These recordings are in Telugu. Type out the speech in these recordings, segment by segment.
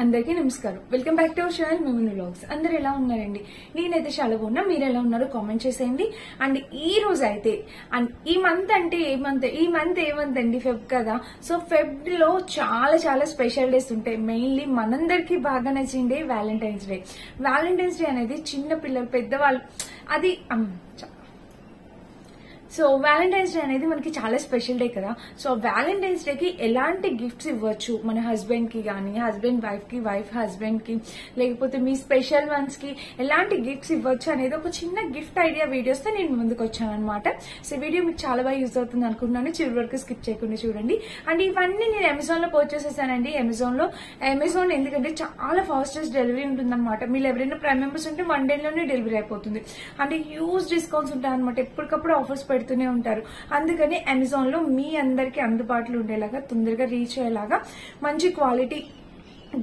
అందరికీ నమస్కారం. Welcome back to our channel Mimini vlogs. అందరు ఎలా ఉన్నారండి? నేనైతే చాలా బాగున్నా. మీరు ఎలా ఉన్నారో కామెంట్ చేసేయండి. అండ్ ఈ రోజు అయితే అండ్ ఈ మంత్ అంటే ఏ మంత్ అండి? ఫెబ్ కదా. సో ఫెబ్ లో చాలా చాలా స్పెషల్ డేస్ ఉంటాయి. మెయిన్లీ మనందరికి బాగా నచ్చిన day Valentine's day. Valentine's day అనేది చిన్న పిల్లలు పెద్దవాళ్ళు అది సో వ్యాలంటైన్స్ డే అనేది మనకి చాలా స్పెషల్ డే కదా. సో వ్యాలంటైన్స్ డే కి ఎలాంటి గిఫ్ట్స్ ఇవ్వచ్చు మన హస్బెండ్ కి గానీ, హస్బెండ్ వైఫ్ కి, వైఫ్ హస్బెండ్ కి, లేకపోతే మీ స్పెషల్ వన్స్ కి ఎలాంటి గిఫ్ట్స్ ఇవ్వచ్చు అనేది ఒక చిన్న గిఫ్ట్ ఐడియా వీడియోస్ తో నేను ముందుకు వచ్చాను అనమాట. సో వీడియో మీకు చాలా బాగా యూజ్ అవుతుంది అనుకుంటున్నాను. చివరి వరకు స్కిప్ చేయకుండా చూడండి. అండ్ ఇవన్నీ నేను అమెజాన్ లో పర్చేస్ చేశానండి. అమెజాన్ ఎందుకంటే చాలా ఫాస్టెస్ట్ డెలివరీ ఉంటుంది అనమాట. మీరు ఎవరైనా ప్రైమ్ మెంబర్స్ ఉంటే 1 day లోనే డెలివరీ అయిపోతుంది. అంటే హ్యూజ్ డిస్కౌంట్స్ ఉంటాయి అనమాట. ఎప్పటికప్పుడు ఆఫర్స్ పెడుతూనే ఉంటారు. అందుకని అమెజాన్ లో మీ అందరికి అందుబాటులో ఉండేలాగా, తొందరగా రీచ్ అయ్యేలాగా మంచి క్వాలిటీ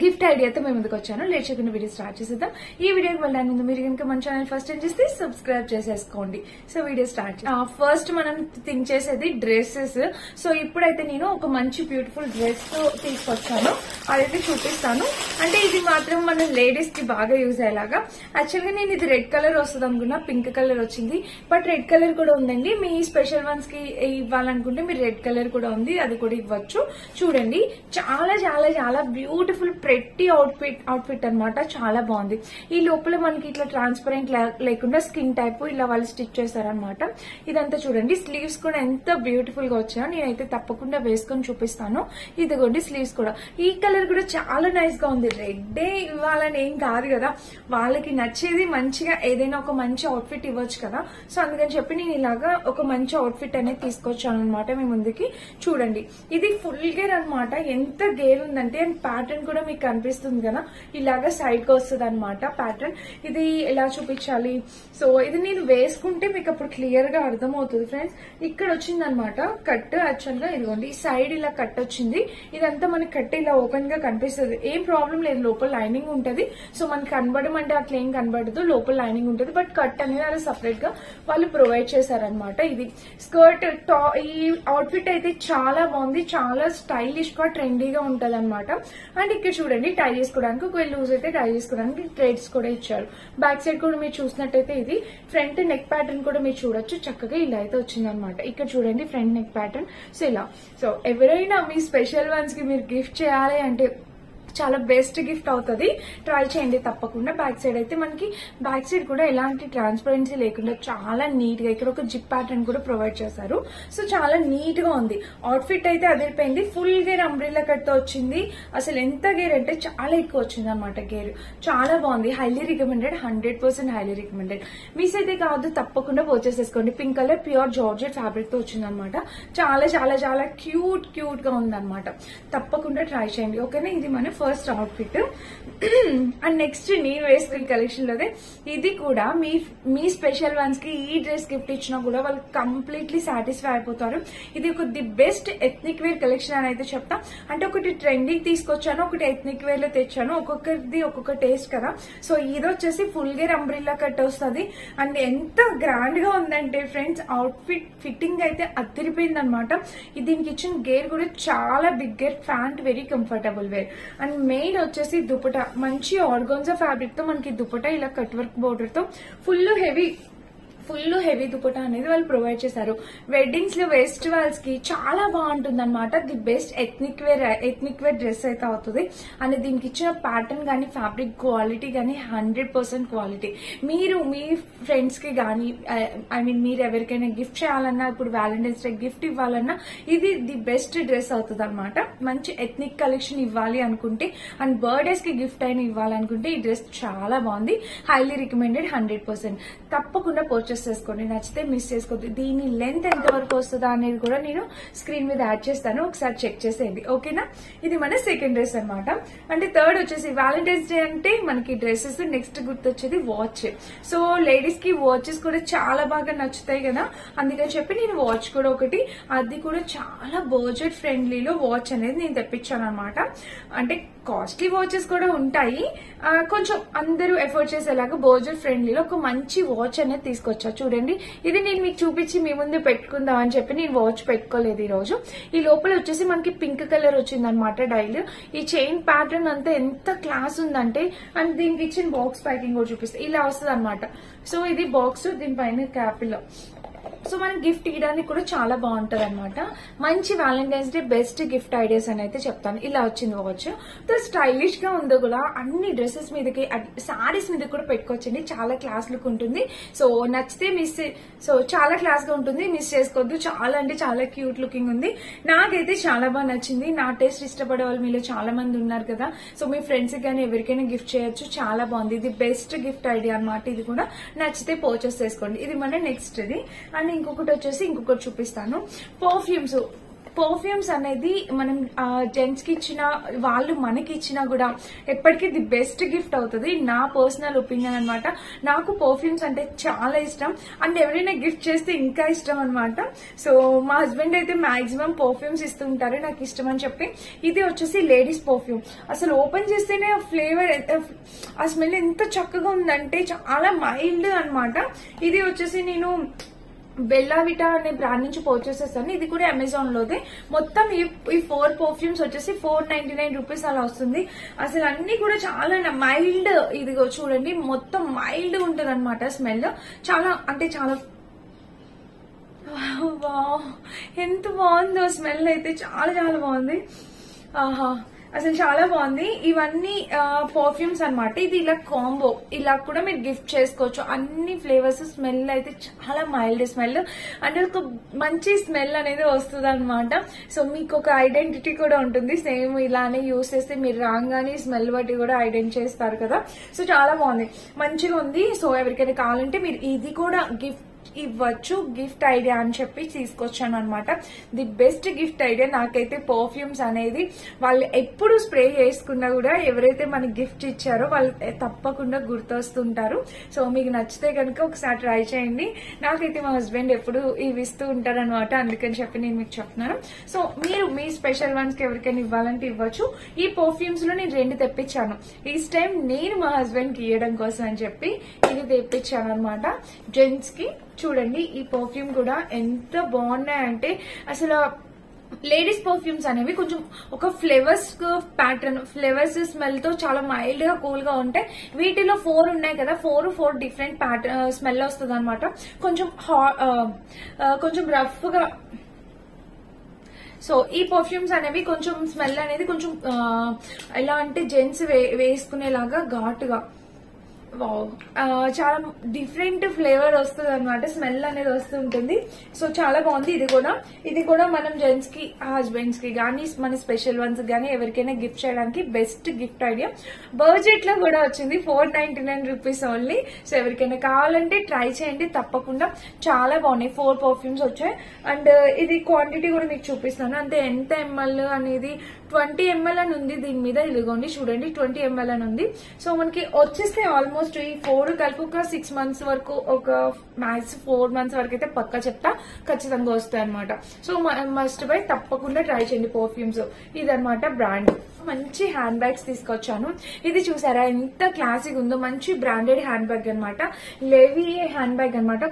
గిఫ్ట్ ఐడియాతో మేము ముందుకు వచ్చాను. లేట్ చేయకుండా వీడియో స్టార్ట్ చేసేద్దాం. ఈ వీడియోకి వెళ్ళడానికి ముందు మీరు కనుక మన ఛానల్ ఫస్ట్ టైం చేస్తే సబ్స్క్రైబ్ చేసేసుకోండి. So video start. ఫస్ట్ మనం థింక్ చేసేది డ్రెస్సెస్. సో ఇప్పుడైతే నేను ఒక మంచి బ్యూటిఫుల్ డ్రెస్ తీసుకొచ్చాను. అదైతే చూపిస్తాను. అంటే ఇది మాత్రం మన లేడీస్ కి బాగా యూజ్ అయ్యేలాగా. యాక్చువల్ గా నేను ఇది రెడ్ కలర్ వస్తుంది అనుకున్నా, పింక్ కలర్ వచ్చింది. బట్ రెడ్ కలర్ కూడా ఉందండి. మీ స్పెషల్ వన్స్ కి ఇవ్వాలనుకుంటే మీరు రెడ్ కలర్ కూడా ఉంది, అది కూడా ఇవ్వచ్చు. చూడండి, చాలా చాలా చాలా బ్యూటిఫుల్ ప్రెట్టి అవుట్ఫిట్ అన్నమాట. చాలా బాగుంది. ఈ లోపల మనకి ఇట్లా ట్రాన్స్పరెంట్ లేకుండా స్కిన్ టైప్ ఇలా వాళ్ళు స్టిచ్ చేశారనమాట. ఇదంతా చూడండి. స్లీవ్స్ కూడా ఎంత బ్యూటిఫుల్ గా వచ్చాయో. నేనైతే తప్పకుండా వేసుకొని చూపిస్తాను. ఇదిగోండి స్లీవ్స్ కూడా. ఈ కలర్ కూడా చాలా నైస్ గా ఉంది. రెడ్డే ఇవ్వాలని ఏం కాదు కదా, వాళ్ళకి నచ్చేది మంచిగా ఏదైనా ఒక మంచి అవుట్ఫిట్ ఇవ్వచ్చు కదా. సో అందుకని చెప్పి నేను ఇలాగా ఒక మంచి అవుట్ఫిట్ అనేది తీసుకొచ్చాను అనమాట మీ ముందుకి. చూడండి, ఇది ఫుల్ గేర్ అనమాట. ఎంత గేర్ ఉందంటే, అండ్ ప్యాటర్న్ కూడా మీకు కనిపిస్తుంది కదా, ఇలాగా సైడ్ కి వస్తుంది అనమాట ప్యాటర్న్. ఇది ఎలా చూపించాలి? సో ఇది నేను వేసుకుంటే మీకు అప్పుడు క్లియర్ గా అర్థమవుతుంది ఫ్రెండ్స్. ఇక్కడ వచ్చింది అనమాట కట్. యాక్చువల్ గా ఇదిగోండి ఈ సైడ్ ఇలా కట్ వచ్చింది. ఇదంతా మనకి కట్ ఇలా ఓపెన్ గా కనిపిస్తుంది. ఏం ప్రాబ్లం లేదు, లోపల లైనింగ్ ఉంటది. సో మనకి కనబడడం అంటే అట్లా ఏం కనబడదు, లోపల లైనింగ్ ఉంటుంది. బట్ కట్ అనేది అలా సపరేట్ గా వాళ్ళు ప్రొవైడ్ చేశారనమాట. ఇది స్కర్ట్. ఈ అవుట్ఫిట్ అయితే చాలా బాగుంది, చాలా స్టైలిష్ గా ట్రెండీగా ఉంటది అనమాట. అండ్ ఇక్కడ చూడండి, టై చేసుకోవడానికి ఒకవేళ లూజ్ అయితే టై చేసుకోవడానికి థ్రెడ్స్ కూడా ఇచ్చారు. బ్యాక్ సైడ్ కూడా మీరు చూసినట్టయితే ఇది ఫ్రంట్ నెక్ ప్యాటర్న్ కూడా మీరు చూడొచ్చు. చక్కగా ఇలా అయితే వచ్చిందనమాట. ఇక్కడ చూడండి ఫ్రంట్ నెక్ ప్యాటర్న్. సో ఇలా. సో ఎవరైనా మీ స్పెషల్ వన్స్ కి మీరు గిఫ్ట్ చేయాలి అంటే చాలా బెస్ట్ గిఫ్ట్ అవుతుంది. ట్రై చేయండి తప్పకుండా. బ్యాక్ సైడ్ అయితే మనకి బ్యాక్ సైడ్ కూడా ఎలాంటి ట్రాన్స్పరెన్సీ లేకుండా చాలా నీట్ గా ఇక్కడ ఒక జిప్ ప్యాటర్న్ కూడా ప్రొవైడ్ చేశారు. సో చాలా నీట్ గా ఉంది. అవుట్ఫిట్ అయితే అదిరిపోయింది. ఫుల్ గేర్ అంబ్రిల్లా కట్ తో వచ్చింది. అసలు ఎంత గేర్ అంటే చాలా ఎక్కువ వచ్చింది అనమాట గేర్. చాలా బాగుంది. Highly recommended, 100% highly recommended. Miss అయితే కాదు, తప్పకుండా పర్చేస్ చేసుకోండి. Pink colour pure georgette fabric తో వచ్చింది అనమాట. చాలా చాలా చాలా క్యూట్ గా ఉందన్నమాట. తప్పకుండా ట్రై చేయండి. ఓకేనా? ఇది మన ఫస్ట్ అవుట్ఫిట్. అండ్ నెక్స్ట్ నేను వేసుకునే కలెక్షన్ లోనే ఇది కూడా మీ స్పెషల్ వన్స్ కి ఈ డ్రెస్ గిఫ్ట్ ఇచ్చినా కూడా వాళ్ళు కంప్లీట్లీ సాటిస్ఫై అయిపోతారు. ఇది ఒక the best ethnic wear collection అని అయితే చెప్తా. అంటే ఒకటి ట్రెండింగ్ తీసుకొచ్చాను, ఒకటి ఎథ్నిక్ వేర్ లో తెచ్చాను. ఒక్కొక్కరిది ఒక్కొక్క టేస్ట్ కదా. సో ఇది వచ్చేసి ఫుల్ గేర్ అంబ్రిల్లా కట్ వస్తుంది. అండ్ ఎంత గ్రాండ్ గా ఉందంటే ఫ్రెండ్స్, అవుట్ఫిట్ ఫిట్టింగ్ అయితే అదిరిపోయింది అనమాట. దీనికి ఇచ్చిన గేర్ కూడా చాలా big gear, pant very comfortable wear. And main వచ్చేసి దుపట్టా. మంచి ఆర్గాన్జా ఫ్యాబ్రిక్ తో మనకి దుపట్టా ఇలా కట్ వర్క్ బోర్డర్ తో ఫుల్ హెవీ దుపట్టా అనేది వాళ్ళు ప్రొవైడ్ చేశారు. వెడ్డింగ్స్ లో ఫెస్టివల్స్ కి చాలా బాగుంటుంది అనమాట. The best ethnic wear dress అయితే అవుతుంది. అండ్ దీనికి ఇచ్చిన ప్యాటర్న్ గానీ, ఫ్యాబ్రిక్ క్వాలిటీ గానీ 100% క్వాలిటీ. మీరు మీ ఫ్రెండ్స్ కి గానీ, మీరు ఎవరికైనా గిఫ్ట్ చేయాలన్నా, ఇప్పుడు వ్యాలంటైన్స్ డే గిఫ్ట్ ఇవ్వాలన్నా ఇది ది బెస్ట్ డ్రెస్ అవుతుంది అనమాట. మంచి ఎథ్నిక్ కలెక్షన్ ఇవ్వాలి అనుకుంటే, అండ్ బర్త్డేస్ కి గిఫ్ట్ అయినా ఇవ్వాలనుకుంటే ఈ డ్రెస్ చాలా బాగుంది. Highly recommended, 100%. తప్పకుండా పర్చేస్ చేసుకోండి. నచ్చితే మిస్ చేసుకోవద్దు. దీని లెంత్ ఎంత వరకు వస్తుందా అనేది కూడా నేను స్క్రీన్ మీద యాడ్ చేస్తాను, ఒకసారి చెక్ చేసేయండి. ఓకేనా? ఇది మన సెకండ్ డ్రెస్ అనమాట. అంటే థర్డ్ వచ్చేసి వ్యాలంటైన్స్ డే అంటే మనకి డ్రెస్సెస్. నెక్స్ట్ గుర్తొచ్చేది వాచ్. సో లేడీస్ కి వాచెస్ కూడా చాలా బాగా నచ్చుతాయి కదా. అందుకని చెప్పి నేను వాచ్ కూడా ఒకటి, అది కూడా చాలా బడ్జెట్ ఫ్రెండ్లీలో వాచ్ అనేది నేను తెప్పించాను అనమాట. అంటే కాస్ట్లీ వాచెస్ కూడా ఉంటాయి. కొంచెం అందరూ ఎఫోర్డ్ చేసేలాగా బడ్జెట్ ఫ్రెండ్లీలో ఒక మంచి వాచ్ అనేది తీసుకొచ్చా. చూడండి, ఇది నేను మీకు చూపించి మీ ముందు పెట్టుకుందాం అని చెప్పి నేను వాచ్ పెట్టుకోలేదు ఈ రోజు. ఈ లోపల వచ్చేసి మనకి పింక్ కలర్ వచ్చింది అనమాట డైల్. ఈ చైన్ ప్యాటర్న్ అంతా ఎంత క్లాస్ ఉందంటే, అండ్ దీనికి ఇచ్చిన బాక్స్ ప్యాకింగ్ కూడా చూపిస్తే ఇలా వస్తుంది అనమాట. సో ఇది బాక్స్, దీనిపైన క్యాపిల్. సో మనం గిఫ్ట్ ఇవ్వడానికి కూడా చాలా బాగుంటది అనమాట. మంచి Valentine's day best gift ideas అని అయితే చెప్తాను. ఇలా వచ్చింది వాచ్, స్టైలిష్ గా ఉందో కూడా అన్ని డ్రెస్సెస్ మీదకి సారీస్ మీద కూడా పెట్టుకోవచ్చండి. చాలా క్లాస్ లుక్ ఉంటుంది. సో నచ్చితే చాలా క్లాస్ గా ఉంటుంది, మిస్ చేసుకోవద్దు. చాలా అంటే చాలా క్యూట్ లుకింగ్ ఉంది. నాకైతే చాలా బాగా నచ్చింది. నా టేస్ట్ ఇష్టపడే వాళ్ళు మీలో చాలా మంది ఉన్నారు కదా, సో మీ ఫ్రెండ్స్ కి కానీ ఎవరికైనా గిఫ్ట్ చేయొచ్చు. చాలా బాగుంది, ఇది బెస్ట్ గిఫ్ట్ ఐడియా అనమాట. ఇది కూడా నచ్చితే పర్చేస్ చేసుకోండి. ఇది మన నెక్స్ట్ ఇది. అండ్ ఇంకొకటి వచ్చేసి ఇంకొకటి చూపిస్తాను. పర్ఫ్యూమ్స్ అనేది మనం జెంట్స్ కి ఇచ్చిన, వాళ్ళు మనకి ఇచ్చినా కూడా ఎప్పటికీ ది బెస్ట్ గిఫ్ట్ అవుతుంది. నా పర్సనల్ ఒపీనియన్ అనమాట. నాకు పర్ఫ్యూమ్స్ అంటే చాలా ఇష్టం, అండ్ ఎవరైనా గిఫ్ట్ చేస్తే ఇంకా ఇష్టం అనమాట. సో మా హస్బెండ్ అయితే మాక్సిమం పర్ఫ్యూమ్స్ ఇస్తూ ఉంటారు నాకు ఇష్టం అని చెప్పి. ఇది వచ్చేసి లేడీస్ పర్ఫ్యూమ్. అసలు ఓపెన్ చేస్తేనే ఫ్లేవర్, ఆ స్మెల్ ఎంత చక్కగా ఉందంటే చాలా మైల్డ్ అనమాట. ఇది వచ్చేసి నేను బెల్లావిటా అనే బ్రాండ్ నుంచి పర్చేస్ చేస్తాను. ఇది కూడా అమెజాన్ లోదే. మొత్తం ఈ 4 పర్ఫ్యూమ్స్ వచ్చేసి 499 రూపీస్ అలా వస్తుంది. అసలు అన్ని కూడా చాలా మైల్డ్, ఇదిగో చూడండి మొత్తం మైల్డ్ ఉంటుంది అనమాట స్మెల్. చాలా అంటే చాలా ఎంత బాగుందో స్మెల్ అయితే, చాలా చాలా బాగుంది. ఆహా, అసలు చాలా బాగుంది. ఇవన్నీ పర్ఫ్యూమ్స్ అనమాట. ఇది ఇలా కాంబో, ఇలా కూడా మీరు గిఫ్ట్ చేసుకోవచ్చు. అన్ని ఫ్లేవర్స్, స్మెల్ అయితే చాలా మైల్డ్ స్మెల్, అంటే ఒక మంచి స్మెల్ అనేది వస్తుంది అనమాట. సో మీకు ఒక ఐడెంటిటీ కూడా ఉంటుంది. సేమ్ ఇలానే యూస్ చేస్తే మీరు రాగానే స్మెల్ బట్టి కూడా ఐడెంటిఫై చేస్తారు కదా. సో చాలా బాగుంది, మంచిగా ఉంది. సో ఎవరికైనా కావాలంటే మీరు ఇది కూడా గిఫ్ట్ ఇవ్వచ్చు. గిఫ్ట్ ఐడియా అని చెప్పి తీసుకొచ్చాను అనమాట. The best gift idea. నాకైతే పర్ఫ్యూమ్స్ అనేది వాళ్ళు ఎప్పుడు స్ప్రే చేసుకున్నా కూడా ఎవరైతే మనకి గిఫ్ట్ ఇచ్చారో వాళ్ళు తప్పకుండా గుర్తొస్తుంటారు. సో మీకు నచ్చితే కనుక ఒకసారి ట్రై చేయండి. నాకైతే మా హస్బెండ్ ఎప్పుడు ఇవి ఇస్తూ ఉంటారు అనమాట, అందుకని చెప్పి నేను మీకు చెప్తున్నాను. సో మీరు మీ స్పెషల్ వన్స్ కి ఎవరికైనా ఇవ్వాలంటే ఇవ్వచ్చు. ఈ పర్ఫ్యూమ్స్ లో నేను 2 తెప్పించాను. ఈ టైం నేను మా హస్బెండ్ కి ఇవ్వడం కోసం అని చెప్పి ఇది తెప్పించాను అనమాట జెంట్స్ కి. చూడండి, ఈ పర్ఫ్యూమ్ కూడా ఎంత బాగున్నాయంటే, అసలు లేడీస్ పర్ఫ్యూమ్స్ అనేవి కొంచెం ఒక ఫ్లేవర్స్ ప్యాటర్న్, ఫ్లేవర్స్ స్మెల్ తో చాలా మైల్డ్ గా కూల్ గా ఉంటాయి. వీటిలో 4 ఉన్నాయి కదా, 4 డిఫరెంట్ ప్యాటర్న్ స్మెల్ వస్తుంది అనమాట. కొంచెం రఫ్ గా. సో ఈ పర్ఫ్యూమ్స్ అనేవి కొంచెం స్మెల్ అనేది కొంచెం ఎలా అంటే జెంట్స్ వేసుకునేలాగా ఘాటుగా, చాలా డిఫరెంట్ ఫ్లేవర్ వస్తుంది అనమాట. స్మెల్ అనేది వస్తుంటుంది. సో చాలా బాగుంది. ఇది కూడా మనం జెంట్స్ కి, హస్బెండ్స్ కి గానీ, మన స్పెషల్ వన్స్ గానీ ఎవరికైనా గిఫ్ట్ చేయడానికి బెస్ట్ గిఫ్ట్ ఐడియా. బడ్జెట్ లో కూడా వచ్చింది, 499 రూపీస్ ఓన్లీ. సో ఎవరికైనా కావాలంటే ట్రై చేయండి తప్పకుండా. చాలా బాగున్నాయి. 4 పర్ఫ్యూమ్స్ వచ్చాయి. అండ్ ఇది క్వాంటిటీ కూడా మీకు చూపిస్తాను. అంటే ఎంత ఎంఎల్ అనేది 20 ml అని ఉంది దీని మీద. ఇదిగోండి చూడండి, 20 ml అని ఉంది. సో మనకి వచ్చేస్తే ఆల్మోస్ట్ ఈ 4 కలిపి ఒక 6 months వరకు, ఒక మ్యాక్స్ 4 months వరకు అయితే పక్కా చెప్తా, ఖచ్చితంగా వస్తాయి అనమాట. సో మస్ట్ బై, తప్పకుండా ట్రై చేయండి పర్ఫ్యూమ్స్. ఇదనమాట బ్రాండ్. మంచి హ్యాండ్ బ్యాగ్స్ తీసుకొచ్చాను. ఇది చూసారా ఎంత క్లాసిక్ ఉందో, మంచి బ్రాండెడ్ హ్యాండ్ బ్యాగ్ అనమాట. లెవీ హ్యాండ్ బ్యాగ్ అనమాట.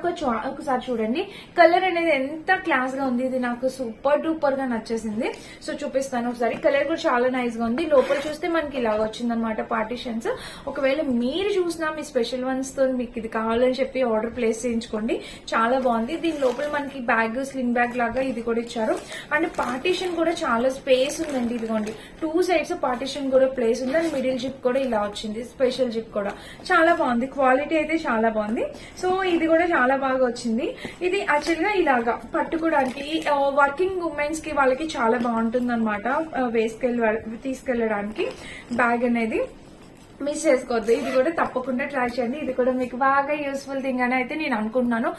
ఒకసారి చూడండి, కలర్ అనేది ఎంత క్లాస్ గా ఉంది. ఇది నాకు సూపర్ డూపర్ గా నచ్చేసింది. సో చూపిస్తాను ఒకసారి. కలర్ కూడా చాలా నైస్ గా ఉంది. లోపల చూస్తే మనకి ఇలాగ వచ్చింది అనమాట పార్టీషన్స్. ఒకవేళ మీరు చూసినా మీ స్పెషల్ వన్స్ తో మీకు ఇది కావాలని చెప్పి ఆర్డర్ ప్లేస్ చేయించుకోండి. చాలా బాగుంది. దీని లోపల మనకి బ్యాగ్, స్లింగ్ బ్యాగ్ లాగా ఇది కూడా ఇచ్చారు. అండ్ పార్టీషన్ కూడా చాలా స్పేస్ ఉందండి. ఇదిగోండి 2 sides పార్టీషన్ కూడా ప్లేస్ ఉంది. అండ్ మిడిల్ జిప్ కూడా ఇలా వచ్చింది, స్పెషల్ జిప్ కూడా చాలా బాగుంది. క్వాలిటీ అయితే చాలా బాగుంది. సో ఇది కూడా చాలా బాగా వచ్చింది. ఇది యాక్చువల్ గా ఇలాగా పట్టుకోవడానికి వర్కింగ్ ఉమెన్స్ కి వాళ్ళకి చాలా బాగుంటుంది అనమాట, తీసుకెళ్ళడానికి బ్యాగ్ అనేది. మిస్ చేసుకోవద్దు. ఇది కూడా తప్పకుండా ట్రై చేయండి. ఇది కూడా మీకు బాగా యూస్ఫుల్ థింగ్ అని అయితే నేను అనుకుంటున్నాను.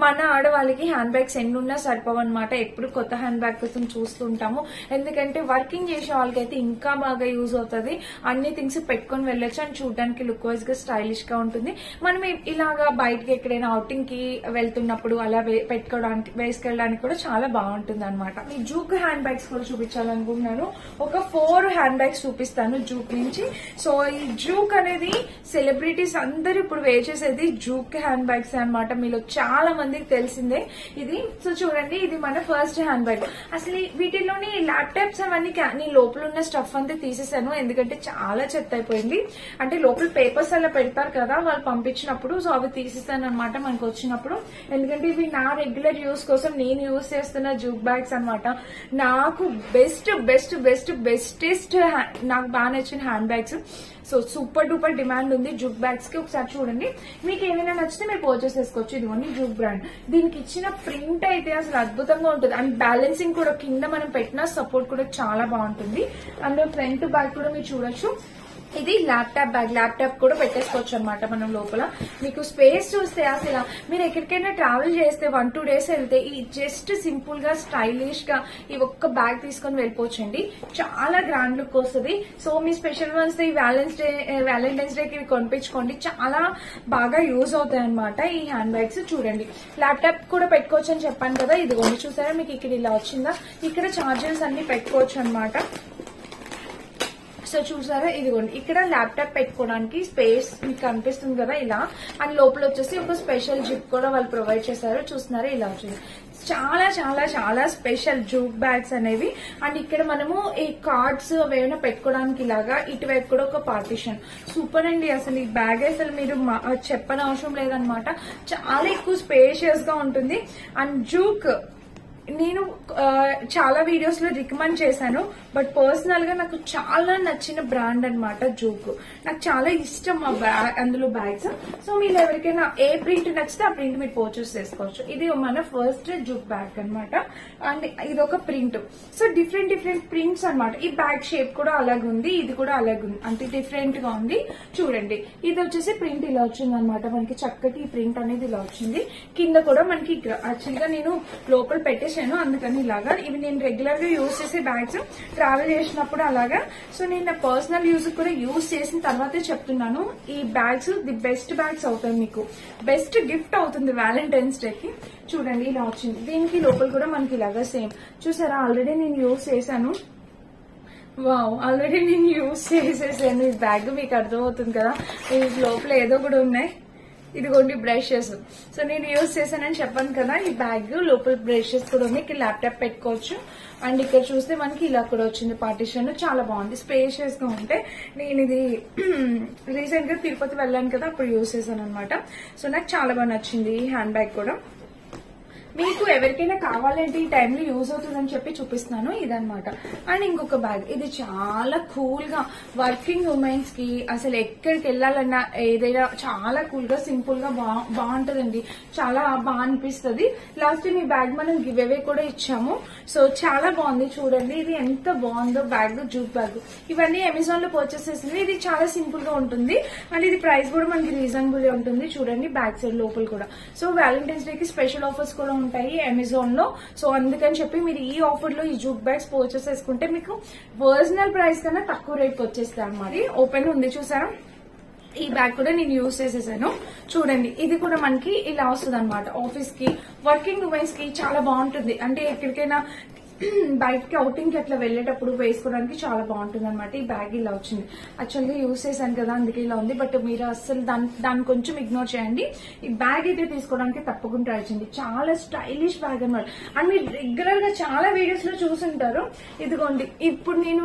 మన ఆడవాళ్ళకి హ్యాండ్ బ్యాగ్స్ ఎన్ని ఉన్నా సరిపోవన్నమాట. ఎప్పుడు కొత్త హ్యాండ్ బ్యాగ్ కోసం చూస్తుంటాము. ఎందుకంటే వర్కింగ్ చేసే వాళ్ళకైతే ఇంకా బాగా యూజ్ అవుతుంది. అన్ని థింగ్స్ పెట్టుకొని వెళ్ళొచ్చు అండ్ చూడడానికి లుక్ వైజ్ గా స్టైలిష్ గా ఉంటుంది. మనం ఇలాగా బయటకి ఎక్కడైనా అవుటింగ్ కి వెళ్తున్నప్పుడు అలా పెట్టుకోవడానికి వేసుకెళ్ళడానికి కూడా చాలా బాగుంటుంది అనమాట. ఈ జూక్ హ్యాండ్ బ్యాగ్స్ కూడా చూపించాలనుకుంటున్నాను. ఒక 4 హ్యాండ్ బ్యాగ్స్ చూపిస్తాను జూక్ నుంచి. సో ఈ జూక్ అనేది సెలబ్రిటీస్ అందరూ ఇప్పుడు వేర్ చేసేది జూక్ హ్యాండ్ బ్యాగ్స్ అన్నమాట. మీలో చాలా మందికి తెలిసిందే ఇది. సో చూడండి, ఇది మన ఫస్ట్ హ్యాండ్ బ్యాగ్. అసలు వీటిలోని ల్యాప్టాప్స్ అవన్నీ లోపల ఉన్న స్టఫ్ అంతా తీసేసాను, ఎందుకంటే చాలా చెత్త అయిపోయింది. అంటే లోపల పేపర్స్ అలా పెడతారు కదా వాళ్ళు పంపించినప్పుడు, సో అవి తీసేసాను అనమాట మనకు వచ్చినప్పుడు. ఎందుకంటే ఇవి నా రెగ్యులర్ యూస్ కోసం నేను యూస్ చేస్తున్న జూక్ బ్యాగ్స్ అనమాట. నాకు బెస్టెస్ట్ నాకు బాగా నచ్చిన hand bags. So super duper demand ఉంది జూక్ బ్యాగ్స్ కి. ఒకసారి చూడండి, మీకు ఏమైనా నచ్చితే మీరు పర్చేస్ చేసుకోవచ్చు. ఇదిగోండి జూక్ బ్రాండ్. దీనికి ఇచ్చిన ప్రింట్ అయితే అసలు అద్భుతంగా ఉంటుంది. అండ్ బ్యాలెన్సింగ్ కూడా కింద మనం పెట్టిన సపోర్ట్ కూడా చాలా బాగుంటుంది. అండ్ ఫ్రంట్ బ్యాగ్ కూడా మీరు చూడొచ్చు. ఇది ల్యాప్టాప్ బ్యాగ్. ల్యాప్టాప్ కూడా పెట్టేసుకోవచ్చు అనమాట మనం లోపల. మీకు స్పేస్ చూస్తే అసలు మీరు ఎక్కడికైనా ట్రావెల్ చేస్తే 1-2 డేస్ వెళ్తే ఈ జస్ట్ సింపుల్ గా స్టైలిష్ గా ఈ ఒక్క బ్యాగ్ తీసుకొని వెళ్ళిపోవచ్చండి. చాలా గ్రాండ్ లుక్ వస్తుంది. సో మీ స్పెషల్ వన్స్ ఈ వ్యాలంటైన్స్ డేకి ఇవి కొనిపించుకోండి. చాలా బాగా యూజ్ అవుతాయి అనమాట ఈ హ్యాండ్ బ్యాగ్స్. చూడండి, ల్యాప్టాప్ కూడా పెట్టుకోవచ్చు అని చెప్పాను కదా. ఇదిగోండి చూసారా, మీకు ఇక్కడ ఇలా వచ్చిందా, ఇక్కడ చార్జర్స్ అన్ని పెట్టుకోవచ్చు అనమాట. సో చూసారా, ఇదిగోండి ఇక్కడ ల్యాప్టాప్ పెట్టుకోవడానికి స్పేస్ మీకు కనిపిస్తుంది కదా ఇలా. అండ్ లోపల వచ్చేసి ఒక స్పెషల్ జిప్ కూడా వాళ్ళు ప్రొవైడ్ చేశారు. చూస్తున్నారా, ఇలా వచ్చింది. చాలా చాలా చాలా స్పెషల్ జూక్ బ్యాగ్స్ అనేవి. అండ్ ఇక్కడ మనము ఈ కార్డ్స్ ఏమైనా పెట్టుకోవడానికి ఇలాగా ఇటువైపు కూడా ఒక పార్టిషన్. సూపర్ అండి. అసలు ఈ బ్యాగ్ అసలు మీరు చెప్పని అవసరం లేదనమాట. చాలా ఎక్కువ స్పేషియస్ గా ఉంటుంది. అండ్ జూక్ నేను చాలా వీడియోస్ లో రికమెండ్ చేశాను, బట్ పర్సనల్ గా నాకు చాలా నచ్చిన బ్రాండ్ అనమాట జూక్. నాకు చాలా ఇష్టం అందులో బ్యాగ్స్. సో మీరు ఎవరికైనా ఏ ప్రింట్ నచ్చితే ఆ ప్రింట్ మీరు పర్చేస్ చేసుకోవచ్చు. ఇది మన ఫస్ట్ జూక్ బ్యాగ్ అనమాట. అండ్ ఇది ఒక ప్రింట్. సో డిఫరెంట్ ప్రింట్స్ అనమాట. ఈ బ్యాగ్ షేప్ కూడా అలాగే ఉంది, ఇది కూడా అలాగే ఉంది, అంటే డిఫరెంట్ గా ఉంది. చూడండి, ఇది వచ్చేసి ప్రింట్ ఇలా వచ్చింది అనమాట. మనకి చక్కటి ప్రింట్ అనేది ఇలా వచ్చింది. కింద కూడా మనకి యాక్చువల్ గా నేను లోపల పెట్టేసి అందుకని ఇలాగా. ఇవి నేను రెగ్యులర్ గా యూజ్ చేసే బ్యాగ్స్, ట్రావెల్ చేసినప్పుడు అలాగా. సో నేను నా పర్సనల్ యూజ్ కూడా యూజ్ చేసిన తర్వాతే చెప్తున్నాను. ఈ బ్యాగ్స్ ది బెస్ట్ బ్యాగ్స్ అవుతాయి, మీకు బెస్ట్ గిఫ్ట్ అవుతుంది వ్యాలంటైన్స్ డే కి. చూడండి, ఇలా వచ్చింది. దీనికి లోపల కూడా మనకి ఇలాగా సేమ్. చూసారా, ఆల్రెడీ నేను యూజ్ చేశాను. వావ్, ఆల్రెడీ నేను యూజ్ చేసేసాను ఈ బ్యాగ్. మీకు అర్థమవుతుంది కదా, ఈ లోపల ఏదో కూడా ఉన్నాయి. ఇదిగోండి బ్రషెస్. సో నేను యూజ్ చేశానని చెప్పాను కదా, ఈ బ్యాగ్ లోపల బ్రషెస్ కూడా ఉన్నాయి. ఇక్కడ ల్యాప్టాప్ పెట్టుకోవచ్చు. అండ్ ఇక్కడ చూస్తే మనకి ఇలా కూడా వచ్చింది పార్టిషన్. చాలా బాగుంది, స్పేషియస్ గా ఉంటే. నేను ఇది రీసెంట్ గా తిరుపతి వెళ్ళాను కదా, అప్పుడు యూజ్ చేశాను అనమాట. సో నాకు చాలా బాగా నచ్చింది ఈ హ్యాండ్ బ్యాగ్ కూడా. మీకు ఎవరికైనా కావాలంటే ఈ టైంలో యూజ్ అవుతుందని చెప్పి చూపిస్తున్నాను. ఇదనమాట. అండ్ ఇంకొక బ్యాగ్. ఇది చాలా కూల్ గా వర్కింగ్ ఉమెన్స్ కి అసలు ఎక్కడికి వెళ్ళాలన్నా ఏదైనా చాలా కూల్ గా సింపుల్ గా బాగుంటదండి. చాలా బాగా అనిపిస్తుంది. లాస్ట్ టైం ఈ బ్యాగ్ మనం గివ్ అవే కూడా ఇచ్చాము. సో చాలా బాగుంది. చూడండి, ఇది ఎంత బాగుందో బ్యాగ్, జూక్ బ్యాగ్. ఇవన్నీ అమెజాన్ లో పర్చేస్ చేసింది. ఇది చాలా సింపుల్ గా ఉంటుంది. అండ్ ఇది ప్రైస్ కూడా మనకి రీజనబుల్ ఉంటుంది. చూడండి, బ్యాక్ సైడ్ లోపల కూడా. సో వ్యాలంటైన్స్ డే కి స్పెషల్ ఆఫర్స్ కూడా ఉంటాయి అమెజాన్ లో. సో అందుకని చెప్పి మీరు ఈ ఆఫర్ లో ఈ జూక్ బ్యాగ్స్ పర్చేస్ చేసుకుంటే మీకు ఒరిజినల్ ప్రైస్ కన్నా తక్కువ రేట్ వచ్చేస్తాయి అన్నమాట. ఓపెన్ ఉంది చూసారా, ఈ బ్యాగ్ కూడా నేను యూజ్ చేసేసాను. చూడండి, ఇది కూడా మనకి ఇలా వస్తుంది అనమాట. ఆఫీస్ కి, వర్కింగ్ ఉమెన్స్ కి చాలా బాగుంటుంది. అంటే ఎక్కడికైనా బయటకి అవుటింగ్ కి అట్లా వెళ్లేటప్పుడు వేసుకోవడానికి చాలా బాగుంటుంది అనమాట. ఈ బ్యాగ్ ఇలా వచ్చింది. యాక్చువల్గా యూజ్ చేశాను కదా, అందుకే ఇలా ఉంది. బట్ మీరు అసలు దాన్ని కొంచెం ఇగ్నోర్ చేయండి. ఈ బ్యాగ్ అయితే తీసుకోవడానికి తప్పకుండా ట్రై చేయండి. చాలా స్టైలిష్ బ్యాగ్ అనమాట. అండ్ మీరు రెగ్యులర్ గా చాలా వీడియోస్ లో చూసుంటారు. ఇదిగోండి, ఇప్పుడు నేను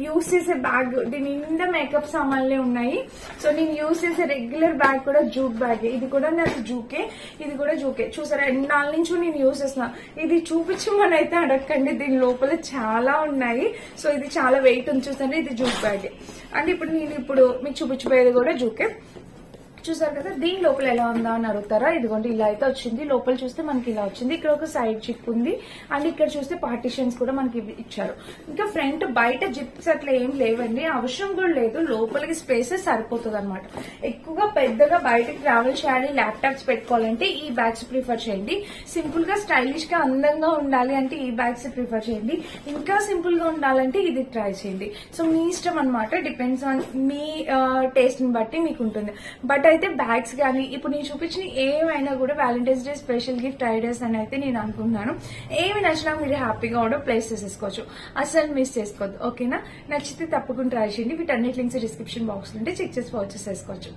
యూజ్ చేసే బ్యాగ్, దీని నిండా మేకప్ సామాన్లే ఉన్నాయి. సో నేను యూజ్ చేసే రెగ్యులర్ బ్యాగ్ కూడా జూక్ బ్యాగ్. ఇది కూడా నాకు జూకే, ఇది కూడా జూకే. చూసారా, 2 నాలుగు నుంచి నేను యూజ్ చేస్తున్నా. ఇది చూపించమని అయితే అడగండి, దీని లోపల చాలా ఉన్నాయి. సో ఇది చాలా వెయిట్ ఉంది. చూసండి, ఇది జూక్ బ్యాగ్. అండ్ ఇప్పుడు నేను మీకు చూపించబోయేది కూడా జూకే. చూసారు కదా, దీని లోపల ఎలా ఉందా అని అడుగుతారా. ఇదిగోండి ఇలా అయితే వచ్చింది. లోపల చూస్తే మనకి ఇలా వచ్చింది. ఇక్కడ ఒక సైడ్ జిప్ ఉంది అండ్ ఇక్కడ చూస్తే పార్టిషన్స్ కూడా మనకి ఇచ్చారు. ఇంకా ఫ్రంట్ బయట జిప్స్ అట్లా ఏం లేవండి, అవసరం కూడా లేదు. లోపలికి స్పేసెస్ సరిపోతుంది అనమాట. ఎక్కువగా పెద్దగా బయటకి ట్రావెల్ చేయాలి, ల్యాప్టాప్స్ పెట్టుకోవాలంటే ఈ బ్యాగ్స్ ప్రిఫర్ చేయండి. సింపుల్ గా స్టైలిష్ గా అందంగా ఉండాలి అంటే ఈ బ్యాగ్స్ ప్రిఫర్ చేయండి. ఇంకా సింపుల్ గా ఉండాలంటే ఇది ట్రై చేయండి. సో మీ ఇష్టం అనమాట, డిపెండ్స్ ఆన్ మీ టేస్ట్ ని బట్టి మీకు ఉంటుంది. బట్ అయితే బ్యాగ్స్ కానీ ఇప్పుడు నేను చూపించిన ఏమైనా కూడా Valentine's day special gift ideas అని అయితే నేను అనుకుంటున్నాను. ఏమి నచ్చినా మీరు హ్యాపీగా కూడా ప్లేస్ చేసేసుకోవచ్చు, అసలు మిస్ చేసుకోవద్దు. ఓకేనా, నచ్చితే తప్పకుండా ట్రై చేయండి. వీటన్నిటి లింక్స్ డిస్క్రిప్షన్ బాక్స్ లో ఉంటే చెక్ చేసి పర్చేస్ చేసుకోవచ్చు.